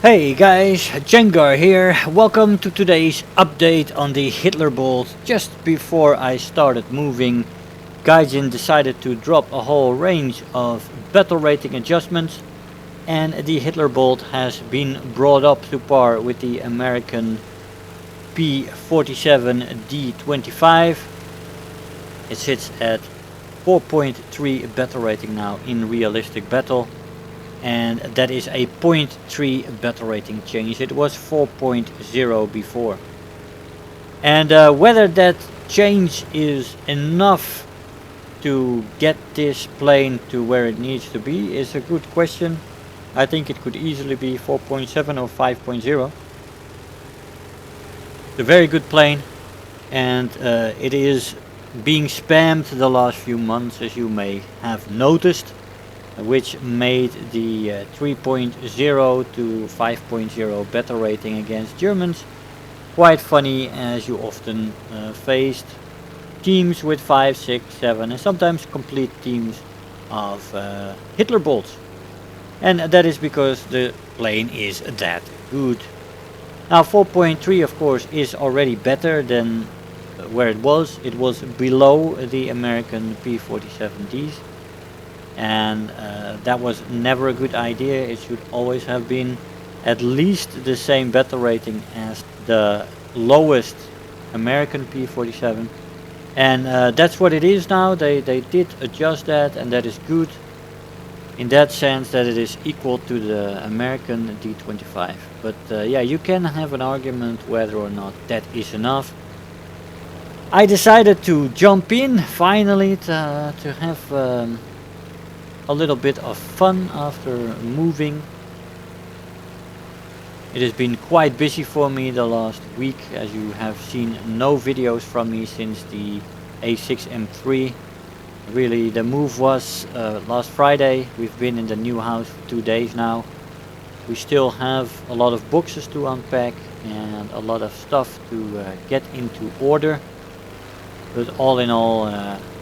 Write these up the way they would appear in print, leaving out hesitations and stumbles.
Hey guys, Jengar here. Welcome to today's update on the Hitlerbolt. Just before I started moving, Gaijin decided to drop a whole range of battle rating adjustments, and the Hitlerbolt has been brought up to par with the American P-47D 25. It sits at 4.3 battle rating now in Realistic Battle. And that is a 0.3 battle rating change. It was 4.0 before. And whether that change is enough to get this plane to where it needs to be is a good question. I think it could easily be 4.7 or 5.0. It's a very good plane, and it is being spammed the last few months, as you may have noticed, which made the 3.0 to 5.0 battle rating against Germans quite funny, as you often faced teams with 5, 6, 7 and sometimes complete teams of Hitlerbolts. And that is because the plane is that good. Now 4.3 of course is already better than where it was. It was below the American P-47Ds. And that was never a good idea. It should always have been at least the same battle rating as the lowest American P-47, and that's what it is now. They did adjust that, and that is good in that sense that it is equal to the American D-25. But yeah, you can have an argument whether or not that is enough. I decided to jump in finally to have a little bit of fun after moving. It has been quite busy for me the last week, as you have seen no videos from me since the A6M3. Really, the move was last Friday. We've been in the new house for 2 days now. We still have a lot of boxes to unpack and a lot of stuff to get into order, but all in all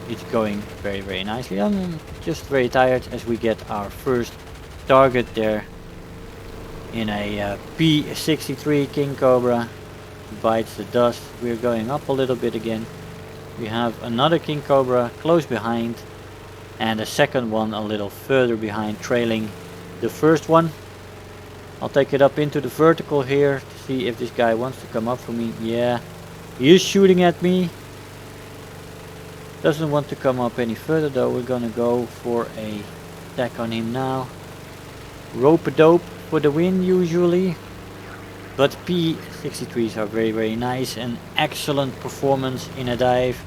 it's going very nicely. I'm just very tired as we get our first target there in a P-63 King Cobra. Bites the dust. We're going up a little bit again. We have another King Cobra close behind and a second one a little further behind, trailing the first one. I'll take it up into the vertical here to see if this guy wants to come up for me. Yeah, he is shooting at me. Doesn't want to come up any further though. We're gonna go for a attack on him now. Rope-a-dope for the win usually. But P-63s are very nice and excellent performance in a dive.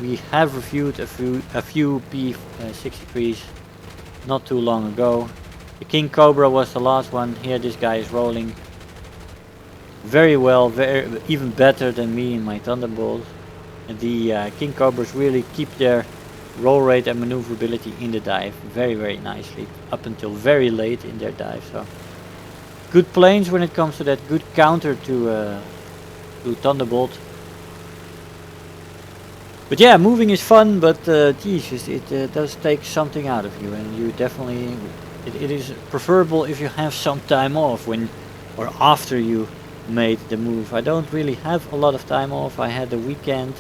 We have reviewed a few P-63s not too long ago. The King Cobra was the last one. Here this guy is rolling very well, even better than me in my Thunderbolt. The King Cobras really keep their roll rate and maneuverability in the dive very nicely up until very late in their dive. So good planes when it comes to that, good counter to Thunderbolt. But yeah, moving is fun, but Jesus, it does take something out of you, and you definitely it is preferable if you have some time off when or after you made the move. I don't really have a lot of time off. I had the weekend.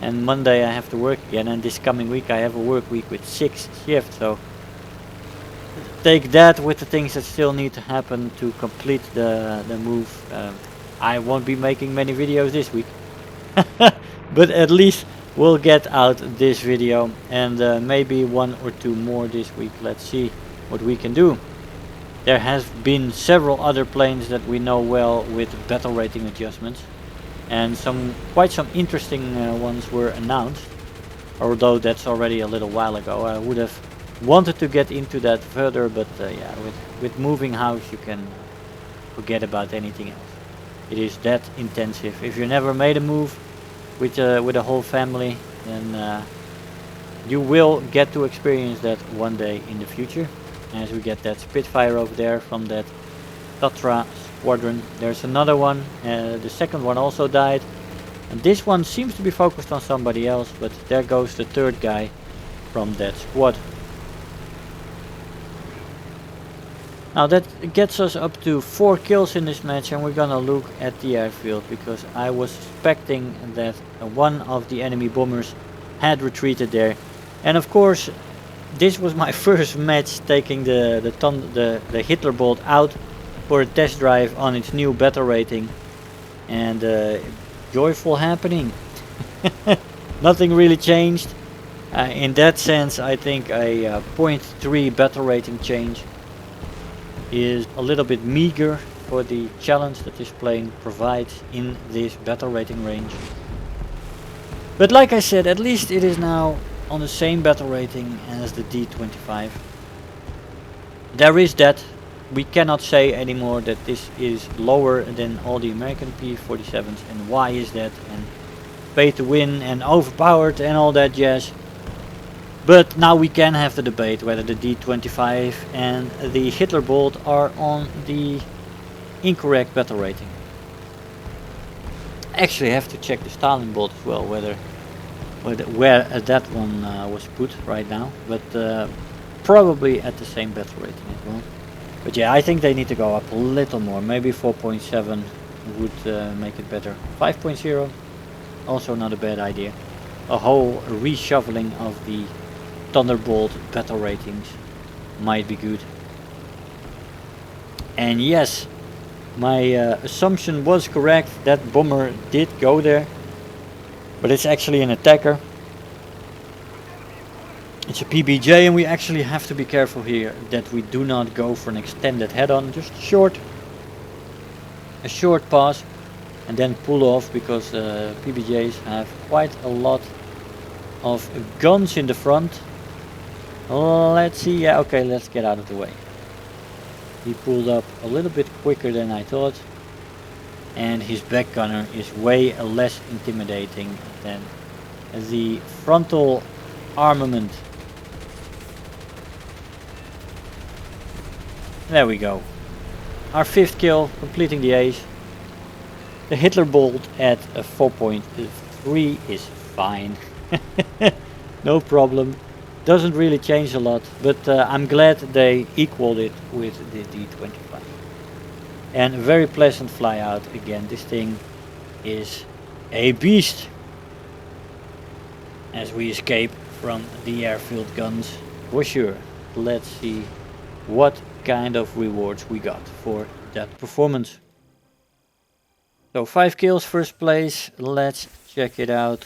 And Monday I have to work again, and this coming week I have a work week with 6 shifts, so take that with the things that still need to happen to complete the move. I won't be making many videos this week, but at least we'll get out this video, and maybe 1 or 2 more this week. Let's see what we can do. There has been several other planes that we know well with battle rating adjustments. And quite some interesting ones were announced, although that's already a little while ago. I would have wanted to get into that further, but yeah, with moving house you can forget about anything else. It is that intensive. If you never made a move with a whole family, then you will get to experience that one day in the future. As we get that Spitfire over there from that Tatra squadron. There's another one. The second one also died, and this one seems to be focused on somebody else, but there goes the third guy from that squad. Now that gets us up to 4 kills in this match, and we're gonna look at the airfield because I was suspecting that one of the enemy bombers had retreated there. And of course this was my first match taking the Hitlerbolt out for a test drive on its new battle rating, and joyful happening. Nothing really changed. In that sense, I think a 0.3 battle rating change is a little bit meager for the challenge that this plane provides in this battle rating range. But like I said, at least it is now on the same battle rating as the D-25. There is that. We cannot say anymore that this is lower than all the American P-47s, and why is that, and pay to win and overpowered and all that jazz. But now we can have the debate whether the D-25 and the Hitlerbolt are on the incorrect battle rating. Actually, I have to check the Stalinbolt as well, where that one was put right now, but probably at the same battle rating as well. But yeah, I think they need to go up a little more. Maybe 4.7 would make it better. 5.0, also not a bad idea. A whole reshuffling of the Thunderbolt battle ratings might be good. And yes, my assumption was correct. That bomber did go there, but it's actually an attacker. It's a PBJ, and we actually have to be careful here that we do not go for an extended head-on, just a short pass and then pull off, because PBJs have quite a lot of guns in the front. Let's see, yeah, okay, let's get out of the way. He pulled up a little bit quicker than I thought, and his back gunner is way less intimidating than the frontal armament. There we go. Our 5th kill, completing the ace. The Hitlerbolt at a 4.3 is fine. No problem. Doesn't really change a lot, but I'm glad they equaled it with the D-25. And a very pleasant fly out again. This thing is a beast. As we escape from the airfield guns, for sure. Let's see what kind of rewards we got for that performance. So 5 kills, first place. Let's check it out.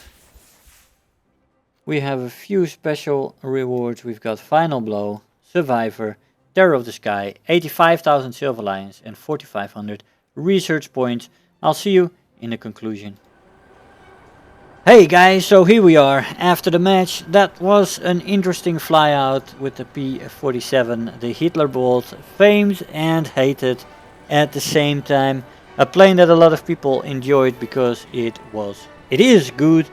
We have a few special rewards. We've got Final Blow, Survivor, Terror of the Sky, 85,000 Silver Lions and 4,500 research points. I'll see you in the conclusion. Hey guys, so here we are after the match. That was an interesting fly out with the P-47, the Hitlerbolt, famed and hated at the same time. A plane that a lot of people enjoyed because it is good,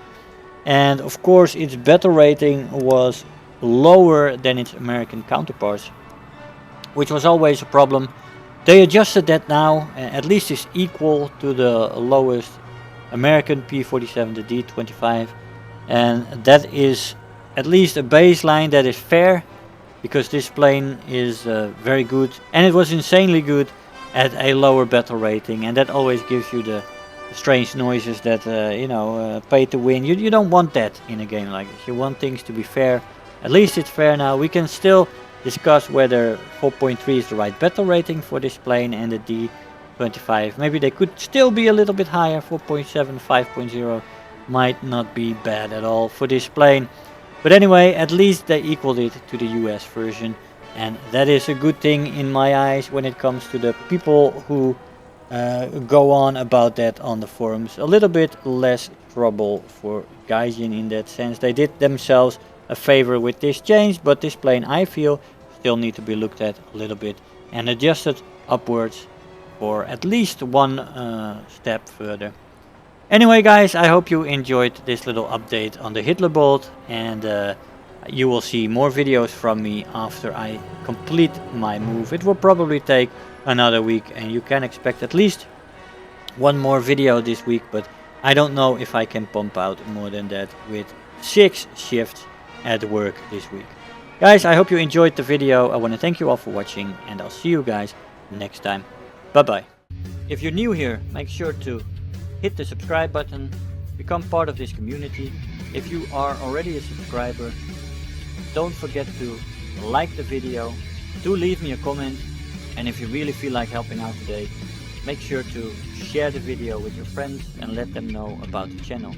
and of course its battle rating was lower than its American counterparts, which was always a problem. They adjusted that now, at least it's equal to the lowest American P-47, the D-25, and that is at least a baseline that is fair, because this plane is very good, and it was insanely good at a lower battle rating, and that always gives you the strange noises that pay to win. You don't want that in a game like this. You want things to be fair. At least it's fair now. We can still discuss whether 4.3 is the right battle rating for this plane and the D-25. Maybe they could still be a little bit higher. 4.7, 5.0 might not be bad at all for this plane. But anyway, at least they equaled it to the US version, and that is a good thing in my eyes when it comes to the people who go on about that on the forums. A little bit less trouble for Gaijin in that sense. They did themselves a favor with this change, but this plane, I feel, still need to be looked at a little bit and adjusted upwards for at least one step further. Anyway guys, I hope you enjoyed this little update on the Hitlerbolt, and you will see more videos from me after I complete my move. It will probably take another week, and you can expect at least one more video this week, but I don't know if I can pump out more than that with 6 shifts at work this week. Guys, I hope you enjoyed the video. I want to thank you all for watching, and I'll see you guys next time. Bye bye. If you're new here, make sure to hit the subscribe button, become part of this community. If you are already a subscriber, don't forget to like the video, do leave me a comment, and if you really feel like helping out today, make sure to share the video with your friends and let them know about the channel.